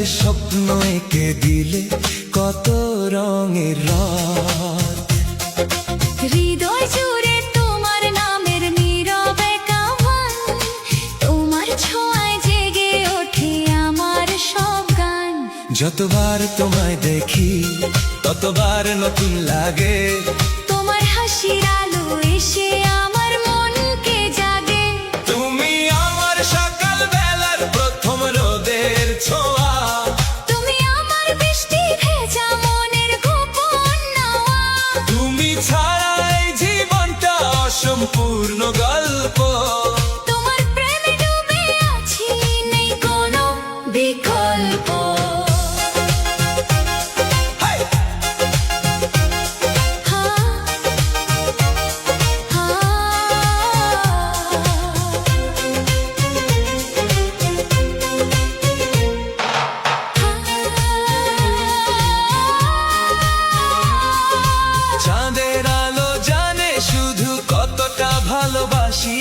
মাঝে স্বপ্ন এঁকে দিলে কত রঙের রাত। হৃদয় জুড়ে তোমার নামের নীরবে কামান, তোমার ছোঁয়ায় জেগে ওঠে আমার সব গান। যতবার তোমায় দেখি ততবার নতুন লাগে, তোমার হাসির আলো এসে আমার মনকে জাগে। তুমি আমার সকাল বেলার প্রথম রোদের ছোঁয়া, তুমি আমার বৃষ্টি ভেজা মনের গোপন নাওয়া। তুমি ছাড়া এই জীবনটা অসম্পূর্ণ গল্প। তোমার প্রেমে ডুবে আছি, নেই কোনো বিকল্প। চাঁদের আলো জানে শুধু কতটা ভালোবাসি,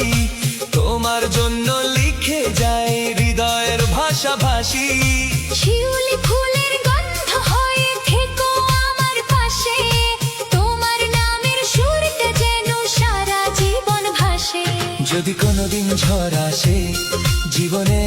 তোমার জন্য লিখে যায় হৃদয়ের ভাষাভাষী। শিউলি ফুলের গন্ধ হয়ে থেকো আমার পাশে, তোমার নামের সুরটা যেন সারা জীবন ভাসে। যদি কোনোদিন ঝড় আসে জীবনে